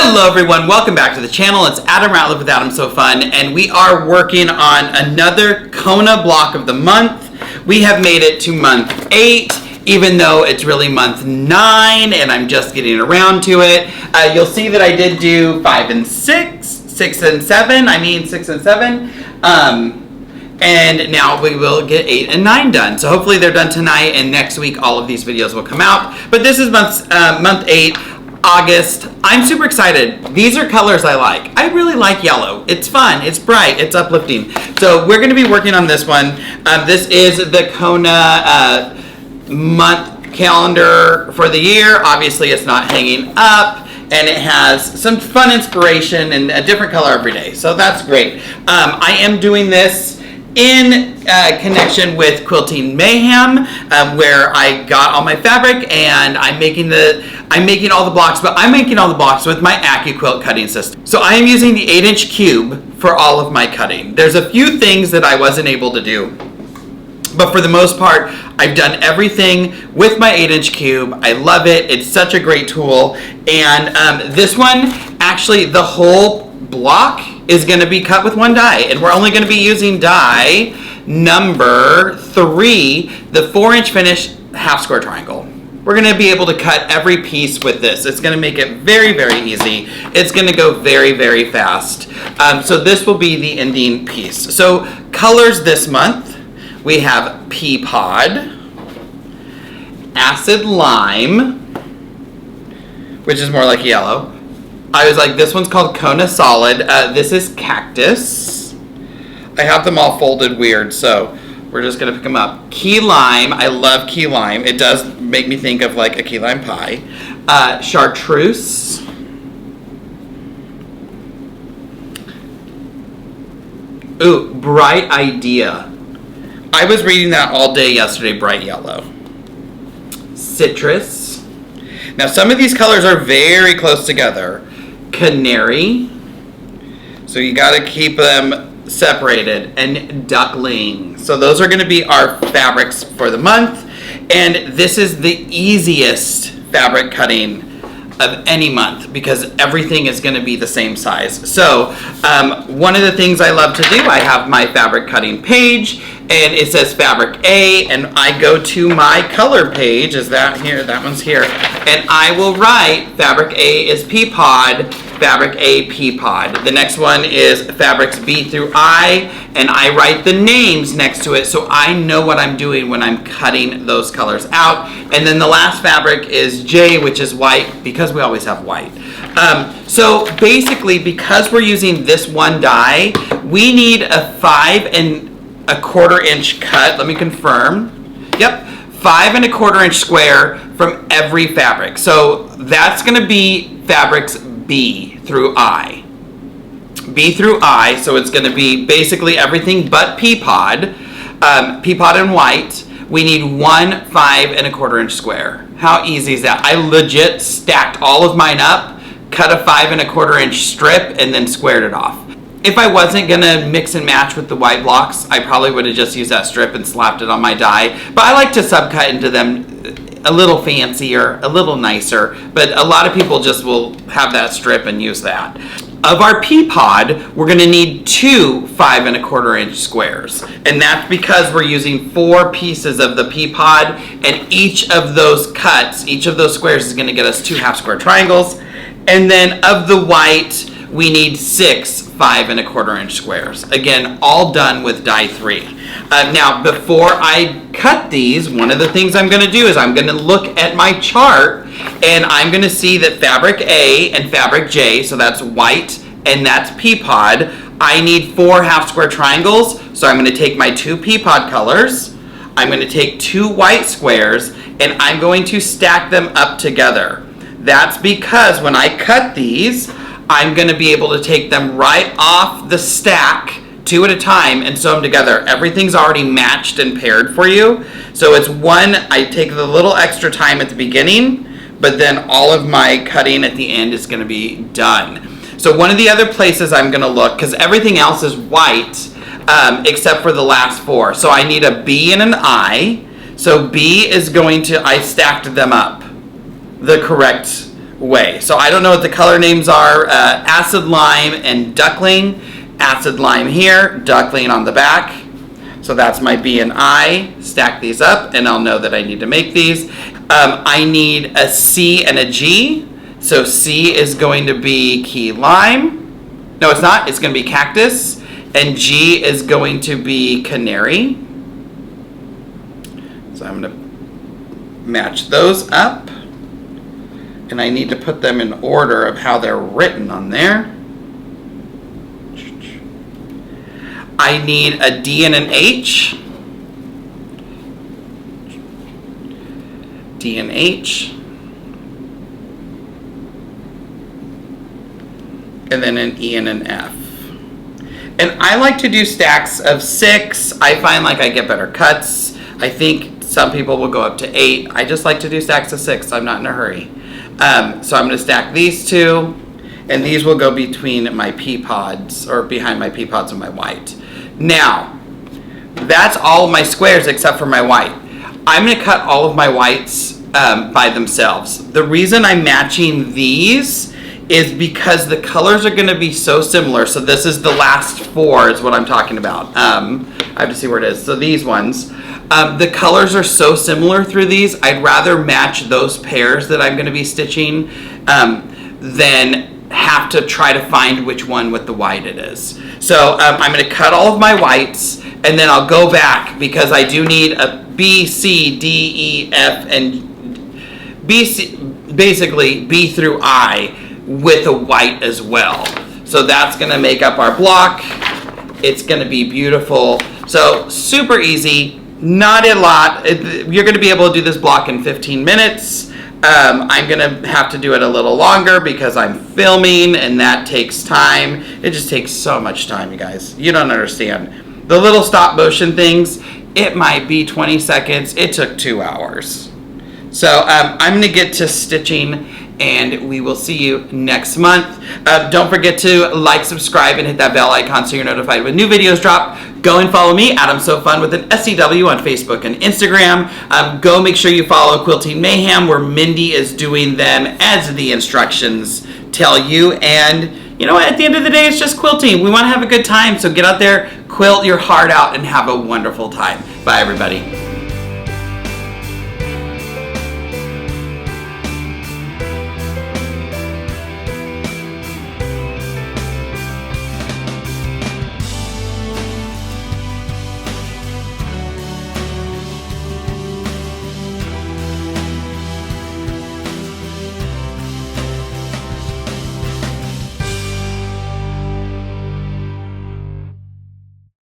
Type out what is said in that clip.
Hello everyone, welcome back to the channel. It's Adam Rateliff with Adam So Fun, and we are working on another Kona block of the month. We have made it to month 8, even though it's really month 9, and I'm just getting around to it. You'll see that I did do 5 and 6, 6 and 7, 6 and 7. And now we will get 8 and 9 done. So hopefully they're done tonight, and next week all of these videos will come out. But this is month 8. August. I'm super excited. These are colors I like. I really like yellow. It's fun, it's bright, it's uplifting. So we're going to be working on this one. This is the Kona month calendar for the year. Obviously it's not hanging up, and it has some fun inspiration and a different color every day. So that's great. I am doing this in connection with Quilting Mayhem, where I got all my fabric, and I'm making all the blocks, but I'm making all the blocks with my Accuquilt Cutting System. So I am using the 8-inch Qube for all of my cutting. There's a few things that I wasn't able to do, but for the most part, I've done everything with my 8-inch Qube. I love it. It's such a great tool. And this one, actually, the whole block is going to be cut with one die, and we're only going to be using die number 3, the 4-inch finish half square triangle. We're going to be able to cut every piece with this. It's going to make it very, very easy. It's going to go very, very fast. So this will be the ending piece. So colors this month, we have pea pod, acid lime, which is more like yellow. I was like, this one's called Kona Solid. This is Cactus. I have them all folded weird, so we're just gonna pick them up. Key lime, I love key lime. It does make me think of like a key lime pie. Chartreuse. Ooh, Bright Idea. I was reading that all day yesterday, bright yellow. Citrus. Now some of these colors are very close together. Canary, so you got to keep them separated, and duckling. So those are going to be our fabrics for the month, and this is the easiest fabric cutting of any month because everything is going to be the same size. So one of the things I love to do, I have my fabric cutting page, and it says fabric A, and I go to my color page. Is that here? That one's here. And I will write fabric A is pea pod, fabric A pea pod. The next one is fabrics B through I, and I write the names next to it so I know what I'm doing when I'm cutting those colors out. And then the last fabric is J, which is white, because we always have white. So basically, because we're using this one die, we need a 5 1/4 inch cut. Let me confirm. Yep, 5 1/4 inch square from every fabric. So that's going to be fabrics B through I. B through I, so it's going to be basically everything but pea pod. Pea pod and white. We need one 5 1/4 inch square. How easy is that? I legit stacked all of mine up, cut a 5 1/4 inch strip, and then squared it off. If I wasn't going to mix and match with the white blocks, I probably would have just used that strip and slapped it on my die. But I like to subcut into them a little fancier, a little nicer. But a lot of people just will have that strip and use that. Of our pea pod, we're going to need 2 5 1/4 inch squares. And that's because we're using 4 pieces of the pea pod. And each of those cuts, each of those squares is going to get us 2 half square triangles. And then of the white, we need 6 5 1/4 inch squares. Again, all done with die 3. Now, before I cut these, one of the things I'm going to do is I'm going to look at my chart, and I'm going to see that fabric A and fabric J, so that's white and that's pea pod, I need 4 half square triangles. So I'm going to take my 2 pea pod colors, I'm going to take 2 white squares, and I'm going to stack them up together. That's because when I cut these, I'm going to be able to take them right off the stack 2 at a time and sew them together. Everything's already matched and paired for you. So it's one, I take the little extra time at the beginning, but then all of my cutting at the end is going to be done. So one of the other places I'm going to look, because everything else is white except for the last 4. So I need a B and an I. So B is going to, I stacked them up the correct way. So I don't know what the color names are. Acid Lime and Duckling. Acid Lime here, Duckling on the back. So that's my B and I. Stack these up and I'll know that I need to make these. I need a C and a G. So C is going to be Key Lime. No, it's not. It's going to be Cactus. And G is going to be Canary. So I'm going to match those up. And I need to put them in order of how they're written on there. I need a D and an H. D and H. And then an E and an F. And I like to do stacks of 6. I find like I get better cuts. I think some people will go up to 8. I just like to do stacks of 6. I'm not in a hurry. So I'm going to stack these 2. And these will go between my pea pods, or behind my pea pods and my white. Now, that's all of my squares except for my white. I'm going to cut all of my whites by themselves. The reason I'm matching these is because the colors are going to be so similar. So this is the last 4 is what I'm talking about. I have to see where it is. So these ones. The colors are so similar through these. I'd rather match those pairs that I'm going to be stitching than have to try to find which one with the white it is. So I'm going to cut all of my whites, and then I'll go back because I do need a B, C, D, E, F, and B, C, basically B through I with a white as well. So that's going to make up our block. It's going to be beautiful. So super easy, not a lot. You're going to be able to do this block in 15 minutes. I'm going to have to do it a little longer because I'm filming and that takes time. It just takes so much time, you guys. You don't understand. The little stop motion things, it might be 20 seconds. It took 2 hours. So I'm going to get to stitching and we will see you next month. Don't forget to like, subscribe, and hit that bell icon so you're notified when new videos drop. Go and follow me, Adam So Fun with an SCW on Facebook and Instagram. Go make sure you follow Quilting Mayhem, where Mindy is doing them as the instructions tell you. And you know what? At the end of the day, it's just quilting. We want to have a good time, so get out there, quilt your heart out, and have a wonderful time. Bye, everybody.